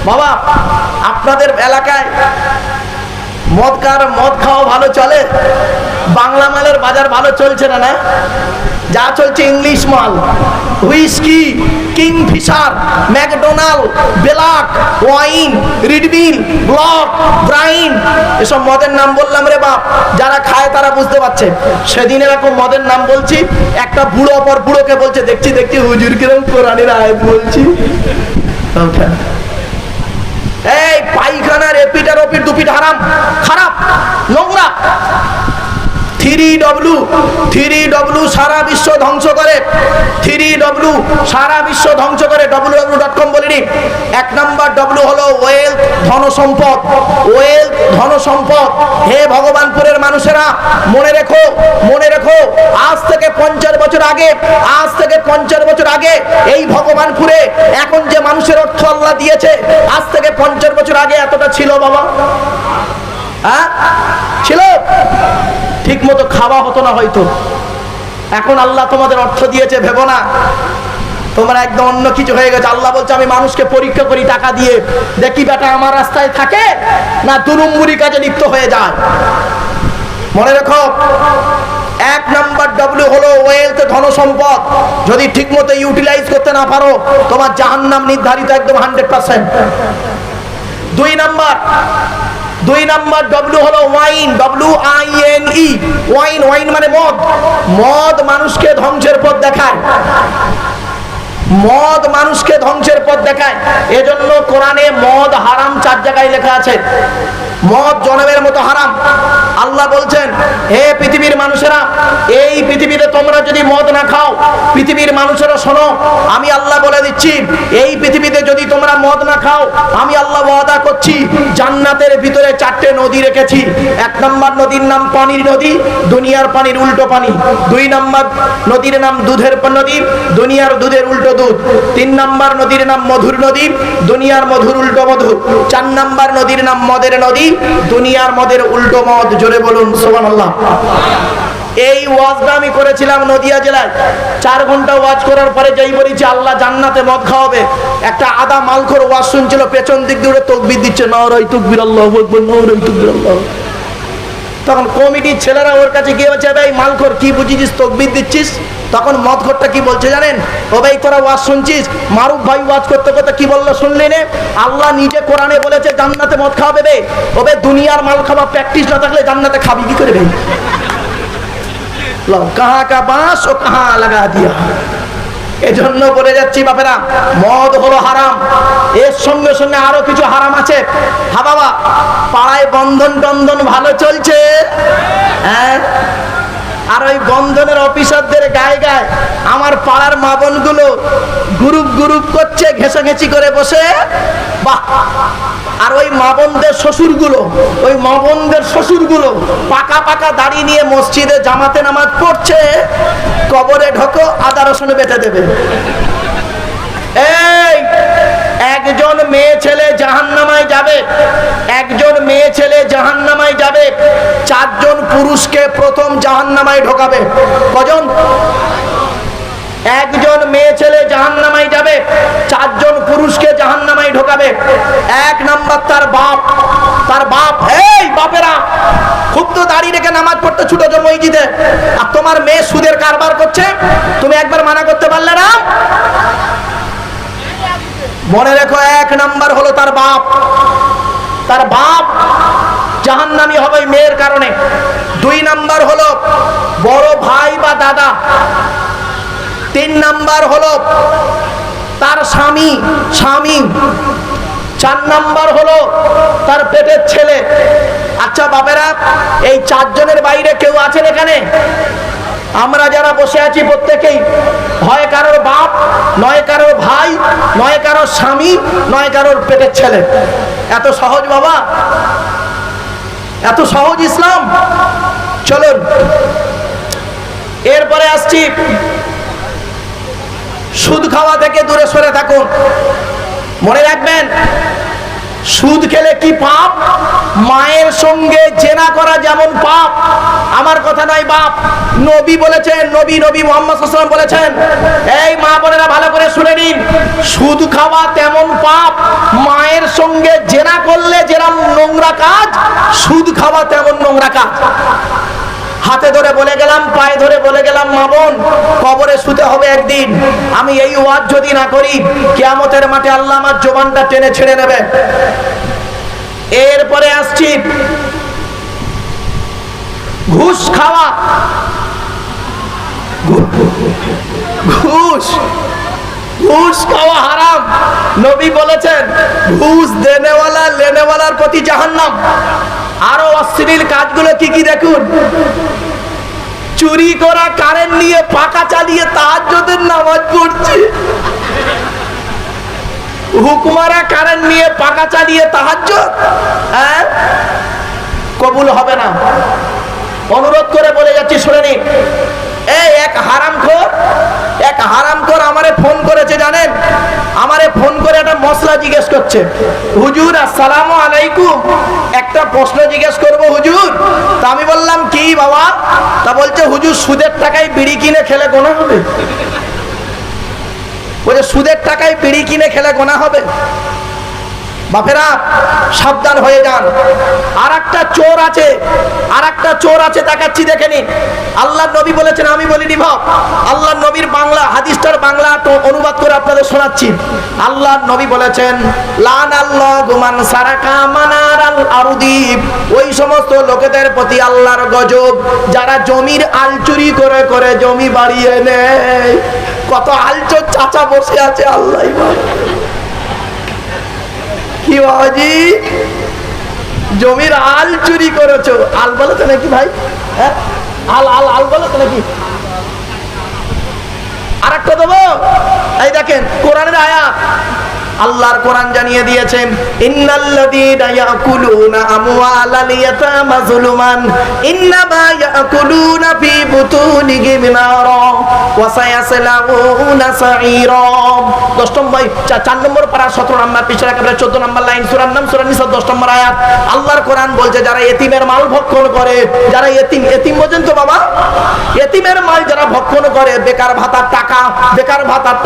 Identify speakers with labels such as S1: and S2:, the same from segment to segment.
S1: বাবা আপনাদের এলাকায় মদ খাওয়া ভালো চলে? বাংলা মালের বাজার ভালো চলছে না? না, যা চলছে ইংলিশ মাল, হুইস্কি, কিংফিশার, ম্যাকডোনাল্ড, বেলাক, ওয়াইন, রিডবিল, ব্লক, ব্রাইন, এসব মদের নাম বললাম রে বাপ। যারা খায় তারা বুঝতে পারছে। সেদিন এরকম মদের নাম বলছি, একটা বুড়ো অপর বুড়োকে বলছে, দেখছি হুজুর কিরম কোরআনের আয়াত বলছি। এই পায়খানার এপিটার ওপিট দুপিট হারাম, খারাপ, নোংরা। 3W সারা বিশ্ব ধ্বংস করে। 3W সারা বিশ্ব ধ্বংস করে। www.com বলিনি। 1 নাম্বার W হলো ওয়েলথ, ধনসম্পদ। ওয়েলথ, ধনসম্পদ। হে ভগবানপুরের মানুষেরা, মনে রেখো আজ থেকে 50 বছর আগে এই ভগবানপুরে এখন যে মানুষের অর্থ আল্লাহ দিয়েছে, আজ থেকে 50 বছর আগে এতটা ছিল বাবা? হ্যাঁ ছিল? ঠিক মতো খাওয়া হতো না হয়তো। এখন আল্লাহ তোমাদের অর্থ দিয়েছে, ভেবো না তোমরা একদম অন্য কিছু হয়ে গেছে। আল্লাহ বলছে আমি মানুষকে পরীক্ষা করি টাকা দিয়ে, দেখি বেটা আমার রাস্তায় থাকে না দুরুম্বুরি কাজে লিপ্ত হয়ে যায়। মনে রেখো, 1 নাম্বার W হলো ওয়েলথ, ধনসম্পদ। যদি ঠিক মতো ইউটিলাইজ করতে না পারো, তোমার জাহান্নাম নির্ধারিত একদম 100%। 2 নাম্বার W হলো ওয়াইন, WINE। ওয়াইন মানে মদ মানুষকে ধ্বংসের পথ দেখায়। মদ মানুষকে ধ্বংসের পথ দেখায়। এজন্য কোরআনে মদ হারাম 4 জায়গায় লেখা আছে। মদ জনমের মতো হারাম। আল্লাহ বলছেন, হে পৃথিবীর মানুষেরা, এই পৃথিবীতে তোমরা যদি মদ না খাও, পৃথিবীর মানুষেরা শোনো, আমি আল্লাহ বলে দিচ্ছি, এই পৃথিবীতে যদি তোমরা মদ না খাও, আমি আল্লাহ ওয়াদা করছি জান্নাতের ভিতরে 4টে নদী রেখেছি। 1 নাম্বার নদীর নাম পানির নদী, দুনিয়ার পানির উল্টো পানি। 2 নাম্বার নদীর নাম দুধের নদী, দুনিয়ার দুধের উল্টো দুধ। 3 নাম্বার নদীর নাম মধুর নদী, দুনিয়ার মধুর উল্টো মধু। 4 নাম্বার নদীর নাম মদের নদী, দুনিয়ার মদের উল্টো মদ। জোরে বলুন সুবহানাল্লাহ। এই ওয়াজটা আমি করেছিলাম নদিয়া জেলায়। 4 ঘন্টা ওয়াজ করার পরে যেই বলেছি আল্লাহ জান্নাতে মদ খাওয়াবে, একটা আদা মালখোর ওয়াজ শুনছিল, পেছন দিক দিয়ে তাকবীর দিচ্ছে, নারায়ে তাকবীর, আল্লাহু আকবার, নারায়ে তাকবীর, আল্লাহু। তখন কমিটির ছেলেরা ওর কাছে গিয়ে বলছে, ভাই মালখোর কি বুঝিছিস, তাকবীর দিচ্ছিস? তখন মদখোরটা কি বলছে জানেন? ও ভাই তোরা ওয়াজ শুনছিস, মারুফ ভাই ওয়াজ করতে করতে কি বললো শুনলি নে? আল্লাহ নিজে কোরআনে বলেছে জান্নাতে মদ খাওয়াবে রে। ওবে দুনিয়ার মাল খাওয়া প্র্যাকটিস না থাকলে জান্নাতে খাবি কি করে রে? লো কাহা কা বাঁশ ও কাহা লাগা দিয়া। এজন্য বলে যাচ্ছি বাপেরা, মদ হলো হারাম। এর সঙ্গে সঙ্গে আরো কিছু হারাম আছে। হ্যাঁ বাবা, পাড়ায় বন্ধন ভালো চলছে? হ্যাঁ, আর ওই বন্ধনের অফিসারদের গায়ে আমার পাড়ার মা বোনগুলো গ্রুপ করছে, ঘেঁষাঘেঁচি করে বসে, বাহ। আর ওই মা বোনদের শ্বশুরগুলো পাকা দাড়ি নিয়ে মসজিদে জামাতে নামাজ পড়ছে, কবরে ঢোকো আদা রসুন বেটে দেবে। এই একজন মেয়ে ছেলে জাহান্নামায় যাবে, 4 জন পুরুষকে প্রথম জাহান্নামায় ঢোকাবে। কজন? 1 জন মেয়ে ছেলে জাহান্নামায় যাবে, 4 জন পুরুষকে জাহান্নামায় ঢোকাবে। 1 নাম্বার তার বাপ। এই বাপেরা, খুব তো দাড়ি রেখে নামাজ পড়তে ছুটেছো মসজিদে, আর তোমার মেয়ে সুদের কারবার করছে, তুমি একবার মানা করতে পারলে না? মনে রেখো, 1 নাম্বার হলো তার বাপ জাহান্নামী হবে মেয়ের কারণে। 2 নাম্বার হলো বড় ভাই বা দাদা। 3 নাম্বার হলো তার স্বামী। 4 নাম্বার হলো তার পেটের ছেলে। আচ্ছা বাপেরা, এই 4 জনের বাইরে কেউ আছেন এখানে? আমরা যারা বসে আছি প্রত্যেকেই হয় কারোর বাপ, নয় কারোর ভাই, নয় কারোর স্বামী, নয় কারোর পেটের ছেলে। এত সহজ বাবা, এত সহজ ইসলাম। চলুন এরপরে আসছি, সুদ খাওয়া থেকে দূরে সরে থাকুন। মনে রাখবেন, সুদ খেলে কি পাপ? মায়ের সঙ্গে জেনা করা যেমন পাপ, আমার কথা নয় বাপ, নবী বলেছেন, নবী মুহাম্মদ সাল্লাল্লাহু আলাইহি ওয়াসাল্লাম বলেছেন। এই মা বোনেরা ভালো করে শুনে নিন, সুদ খাওয়া তেমন পাপ, মায়ের সঙ্গে জেনা করলে যেরকম নোংরা কাজ, সুদ খাওয়া তেমন নোংরা কাজ। হাতে ধরে বলে গেলাম, পায়ে ধরে বলে গেলাম, মা বোন কবরে শুতে হবে একদিন। আমি এই ওয়াজ যদি না করি, কিয়ামতের মাঠে আল্লাহ আমার জবানটা টেনে ছেড়ে নেবে। এরপরে আসছি ঘুষ খাওয়া। ঘুষ ঘুষ খাওয়া হারাম। নবী বলেছেন ঘুষ দেনেওয়ালা লেনেওয়ালার প্রতি জাহান্নাম। আরো অশ্লীল কাজগুলো কি কি দেখুন। চুরি করা, কারেন্ট নিয়ে পাকা চালিয়ে তাহাজ্জুদের নামাজ পড়ছে। হুকুমারা কারেন্ট নিয়ে পাকা চালিয়ে তাহাজ্জুদ কবুল হবে না। অনুরোধ করে বলে যাচ্ছি, শুনে নিন। এই এক হারামখোর আমারে ফোন করেছে, জানেন? আমারে ফোন করে একটা মশলা জিজ্ঞেস করছে, হুজুর আসসালামু আলাইকুম, একটা প্রশ্ন জিজ্ঞেস করব হুজুর। তা আমি বললাম কি বাবা? তা বলছে হুজুর সুদের টাকায় বিড়ি কিনে খেলে গোনা হবে। বলছে সুদের টাকায় বিড়ি কিনে খেলে গোনা হবে। বাপেরা সাবধান হয়ে যান। আর একটা চোর আছে, দেখাচ্ছি, দেখে নিন। আল্লাহর নবী বলেছেন, আমি বলিনি ভাব, আল্লাহর নবীর বাংলা হাদিসটার বাংলা অনুবাদ করে আপনাদের শোনাচ্ছি। আল্লাহর নবী বলেছেন, লানাল্লাহু মান সারাকা মানারাল আরদি, ওই সমস্ত লোকেদের প্রতি আল্লাহর গজব যারা জমির আল চুরি করে করে জমি বাড়িয়ে নেয়। কত আলচোর চাচা বসে আছে, আল্লাহ কি বাবাজি, জমির আল চুরি করেছো। আল বলেছে নাকি ভাই? হ্যাঁ, আল বলেছে নাকি? আর একটা দেবো। এই দেখেন কোরআনের আয়াত, আল্লাহর কোরআন জানিয়ে দিয়েছেন, ইন্নাল্লাযীনা ইয়াকুলুনা আমওয়ালাল ইয়াতামা যুলুমান ইন্নামা ইয়াকুলুনা ফি বুতুনিহিম নারা ওয়া সায়াসলাউনা সাঈরা। 10 নম্বর 4 নম্বর পারা 17 নম্বর পৃষ্ঠার একেবারে 14 নম্বর লাইন, সূরার নাম সূরা নিসা 10 নম্বর আয়াত। আল্লাহর কোরআন বলছে, যারা এতিমের মাল ভক্ষণ করে, যারা এতিম বোঝেন তো বাবা, এতিমের মাল যারা ভক্ষণ করে, বেকার ভাতার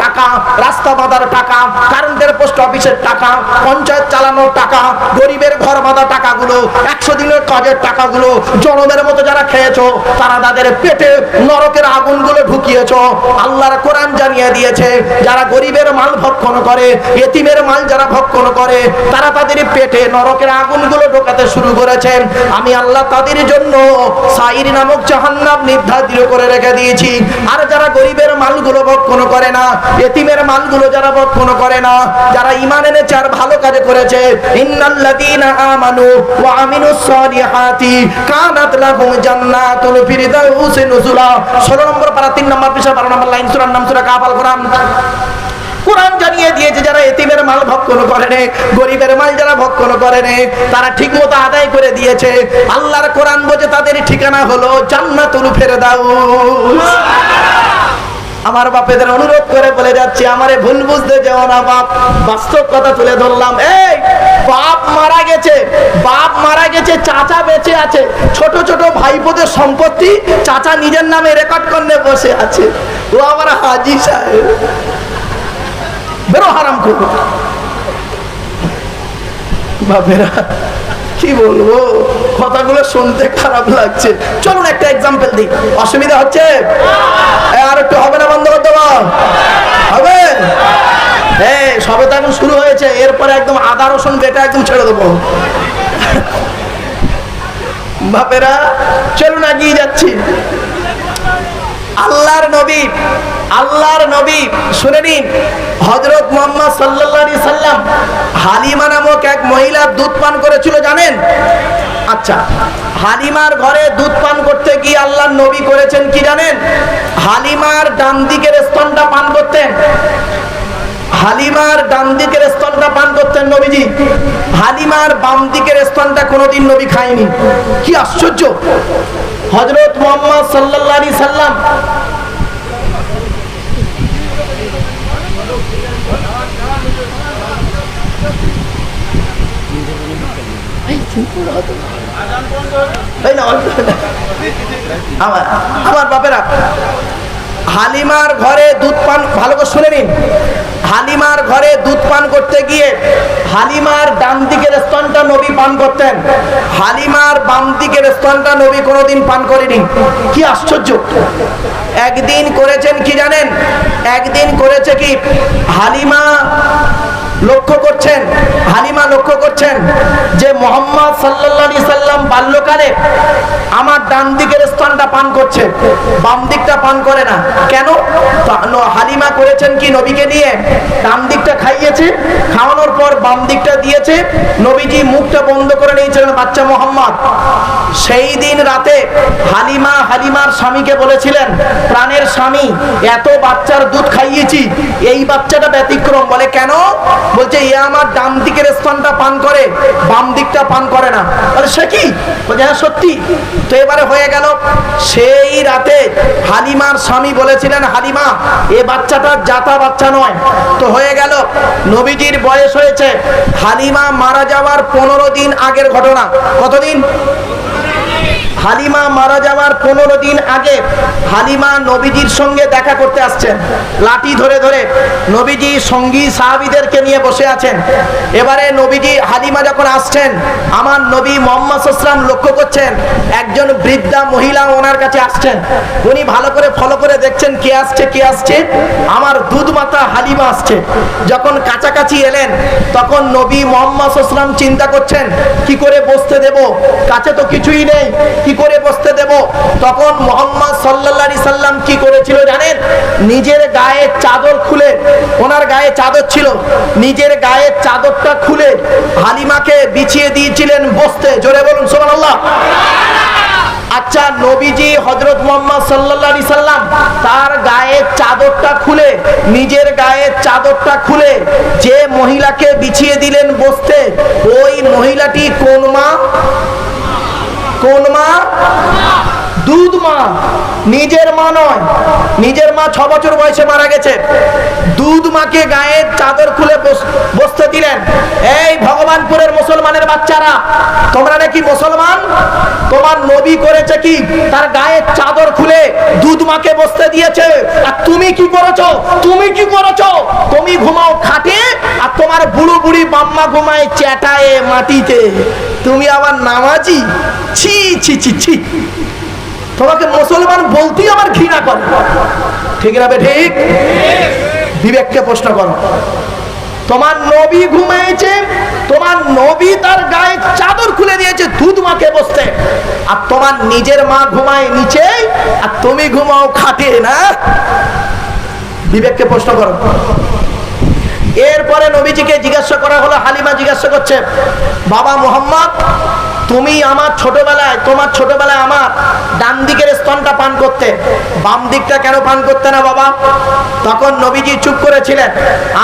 S1: টাকা, রাস্তা বাঁধার টাকা, কারেন্টের পোস্ট অফিসের টাকা, পঞ্চায়েত চালানোর টাকা, গরিবের ঘর বাঁধা টাকাগুলো, 100 দিনের কাজের টাকাগুলো জনমের মতো যারা খেয়েছো, তারা তাদের পেটে নরকের আগুনগুলো ঢুকিয়েছো। আল্লাহর কোরআন জানিয়ে দিয়েছে, যারা গরিবের মাল ভক্ষণ করে, এতিমের মাল যারা ভক্ষণ করে, তারা তাদের পেটে নরকের আগুনগুলো ঢোকাতে শুরু করেছে। আমি আল্লাহ তাদের জন্য সাইর নামক জাহান্নাম নির্ধারিত করে রেখে দিয়েছি। আর যারা গরিবের মালগুলো ভক্ষণ করে না, এতিমের মালগুলো যারা ভক্ষণ করে না, যারা ঈমান এনেছে আর ভালো কাজ করেছে, ইন্নাল্লাযীনা আমানু ওয়া আমিলুস সালিহাতি কানাত লাহুম জান্নাতুল ফিরদাউসি নুজুলা। 16 নম্বর পারা 3 নম্বর পৃষ্ঠা 12 নম্বর লাইন, সূরার নাম সূরা কাফ। আল কোরআন জানিয়ে দিয়েছে, যারা এতিমের মাল ভক্ষণ করে না, গরিবের মাল যারা ভক্ষণ করে না, তারা ঠিকমতো আদায় করে দিয়েছে। আল্লাহর কোরআন বলে তাদের ঠিকানা হলো জান্নাতুল ফিরদাউস। আমার বাপেদের অনুরোধ করে বলে যাচ্ছি, আমারে ভুল বুঝতে যাও না বাপ, বাস্তব কথা তুলে ধরলাম। এই বাপ মারা গেছে, চাচা বেঁচে আছে, ছোট ছোট ভাইপোদের সম্পত্তি চাচা নিজের নামে রেকর্ড করে বসে আছে। ও আমার হাজি সাহেব, বেরো হারাম করবো। বাপেরা কি বলবো, কথাগুলো শুনতে খারাপ লাগছে। চলুন একটা এক্সাম্পল দিই, অসুবিধা হচ্ছে? আর একটু হবে না, বন্ধ করতে হবে? সবে তো এখন শুরু হয়েছে, এরপরে একদম আদা রসুন বেটা একদম ছেড়ে দেবো। বাপেরা চলুন এগিয়ে যাচ্ছি। আল্লাহর নবী শুনে নিন, হযরত মুহাম্মদ সাল্লাল্লাহু আলাইহি সাল্লাম হালিমা নামক এক মহিলা দুধ পান করেছিল, জানেন? আচ্ছা, হালিমার ঘরে দুধ পান করতে গিয়ে আল্লাহর নবী করেছেন কি জানেন? হালিমার ডান দিকের স্তনটা পান করতেন। হালিমার ডান দিকের স্তনটা পান করতেন নবীজি, হালিমার বাম দিকের স্তনটা কোনোদিন নবী খায়নি। কি আশ্চর্য! হযরত মুহাম্মদ সাল্লাল্লাহু আলাইহি সাল্লাম আমার বাপেরা হালিমার ঘরে দুধ পান, ভালো করে শুনে নিন, হালিমার ঘরে দুধ পান করতে গিয়ে হালিমার ডান দিকের স্তনটা নবী পান করতেন, হালিমার বাম দিকের স্তনটা নবী কোনোদিন পান করেনি। কি আশ্চর্য! একদিন করেছেন কি জানেন? একদিন করেছে কি, হালিমা লক্ষ্য করছেন যে মুহাম্মদ সাল্লাল্লাহু আলাইহি সাল্লাম বাল্যকালে আমার ডান দিকের স্তনটা পান করছে, বাম দিকটা পান করে না। কেন? হালিমা করেছেন কি, নবীকে নিয়ে ডান দিকটা খাইয়েছে, খাওয়ানোর পর বাম দিকটা দিয়েছে, নবীজি মুখটা বন্ধ করে নিয়েছিলেন বাচ্চা মুহাম্মদ। সেই দিন রাতে হালিমার স্বামীকে বলেছিলেন, প্রাণের স্বামী, এত বাচ্চার দুধ খাইয়েছি, এই বাচ্চাটা ব্যতিক্রম। বলে কেন? বলছে এ আমার ডান দিকের স্তনটা পান করে, বাম দিকটা পান করে না। বলে সে কি? বলছে হ্যাঁ সত্যি। তো এবারে হয়ে গেল, সেই রাতে হালিমার স্বামী বলেছিলেন, হালিমা এ বাচ্চাটা জাতা বাচ্চা নয়। তো হয়ে গেল, নবীজির বয়স হয়েছে, হালিমা মারা যাওয়ার 15 দিন আগের ঘটনা। কতদিন? হালিমা মারা যাওয়ার 15 দিন আগে হালিমা নবীজির সঙ্গে দেখা করতে আসছেন, লাঠি ধরে ধরে নবীজি সঙ্গী সাহাবীদেরকে নিয়ে বসে আছেন। এবারে নবীজি হালিমা যখন আসছেন, আমার নবী মুহাম্মদ সাল্লাল্লাহু আলাইহি ওয়াসাল্লাম লক্ষ্য করছেন একজন বৃদ্ধা মহিলা ওনার কাছে আসছেন। উনি ভালো করে ফলো করে দেখছেন কে আসছে, আমার দুধ মাতা হালিমা আসছে। যখন কাছাকাছি এলেন তখন নবী মুহাম্মদ সাল্লাল্লাহু আলাইহি ওয়াসাল্লাম চিন্তা করছেন কি করে বসতে দেব, কাছে তো কিছুই নেই, কি করে বসতে দেব। তখন মুহাম্মদ সাল্লাল্লাহু আলাইহি সাল্লাম কি করেছিল জানেন? নিজের গায়ে চাদর খুলে, ওনার গায়ে চাদর ছিল, নিজের গায়ের চাদরটা খুলে হালিমাকে বিছিয়ে দিয়েছিলেন বসতে। জোরে বলুন সুবহানাল্লাহ। আচ্ছা, নবীজি হযরত মুহাম্মদ সাল্লাল্লাহু আলাইহি সাল্লাম তার গায়ের চাদরটা খুলে, নিজের গায়ের চাদরটা খুলে যে মহিলাকে বিছিয়ে দিলেন বসতে, ওই মহিলাটি কোন মা? কোন মা? দুধ মা, নিজের মা নয়। নিজের মা 6 বছর বয়সে মারা গেছে, দুধ মাকে গায়ের চাদর খুলে বসতে দিলেন। এই ভগবানপুরের মুসলমানের বাচ্চারা, তোমরা নাকি মুসলমান? তোমার নবী করেছে কি, তার গায়ের চাদর খুলে দুধ মাকে বসতে দিয়েছে। আর তুমি কি করেছো? তুমি ঘুমাও খাটে, আর তোমার বুড়ো বুড়ি বাম্মা ঘুমায় চ্যাটায়ে মাটিতে। তুমি আবার নামাজি? ছি ছি ছি ছি! তোমাকে মুসলমান বলতেই আমার ঘৃণা করে। ঠিক না ঠিক? বিবেককে প্রশ্ন করো। তোমার নবী ঘুমিয়েছে, তোমার নবী তার গায়ে চাদর খুলে দিয়েছে দুধ মাকে বসতে, আর তোমার নিজের মা ঘুমায় নিচে আর তুমি ঘুমাও খাটে না? বিবেককে প্রশ্ন করো। এরপরে নবীজিকে জিজ্ঞাসা করা হলো, হালিমা জিজ্ঞাসা করছে, বাবা মুহাম্মদ, তুমি আমার ছোটবেলায়, তোমার ছোটবেলায় আমার ডান দিকের স্তনটা পান করতে, বাম দিকটা কেন পান করতে না বাবা? তখন নবীজি চুপ করেছিলেন।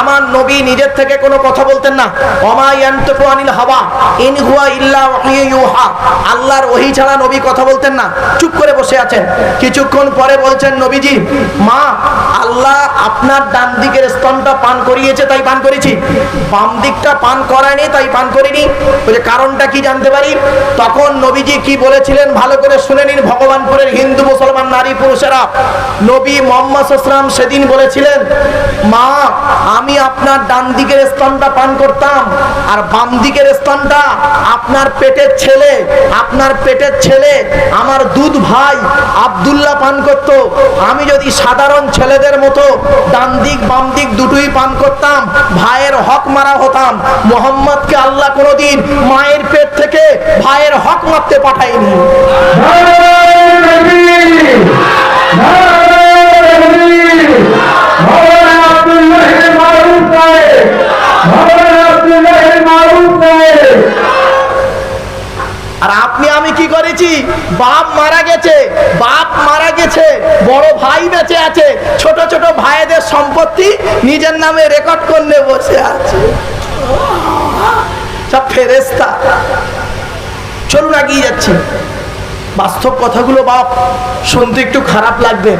S1: আমার নবী নিজের থেকে কোনো কথা বলতেন না। ওমা ইয়ানতিকু আনিল হাওয়া ইন হুয়া ইল্লা ওয়াহয়ু ইউহা। আল্লাহর ওহী ছাড়া নবী কথা বলতেন না, চুপ করে বসে আছেন। কিছুক্ষণ পরে বলছেন নবীজি, মা, আল্লাহ আপনার ডান দিকের স্তনটা পান করিয়েছে তাই পান করেছি, বাম দিকটা পান করায়নি তাই পান করিনি। বলে কারণটা কি জানতে পারি? তখন নবীজি কি বলেছিলেন ভালো করে শুনে নিন, ভগবানপুরের হিন্দু মুসলমান নারী পুরুষেরা। নবী মুহাম্মদ সাল্লাল্লাহু আলাইহি ওয়াসাল্লাম সেদিন বলেছিলেন, মা, আমি আপনার ডান দিকের স্তনটা পান করতাম, আর বাম দিকের স্তনটা আপনার পেটের ছেলে আমার দুধ ভাই আব্দুল্লাহ পান করত। আমি যদি সাধারণ ছেলেদের মতো ডান দিক বাম দিক দুটোই পান করতাম, ভাইয়ের হক মারা হতাম। মুহাম্মদকে আল্লাহ কোনোদিন মায়ের পেট থেকে ভাইয়ের হক মারতে পাঠায়নি। আর আপনি আমি কি করেছি? বাপ মারা গেছে, বড় ভাই বেঁচে আছে, ছোট ছোট ভাইদের সম্পত্তি নিজের নামে রেকর্ড করলে বসে আছে। সব ফেরেশতা। চলুন এগিয়ে যাচ্ছি। বাস্তব কথাগুলো বাপ শুনতে একটু খারাপ লাগবে,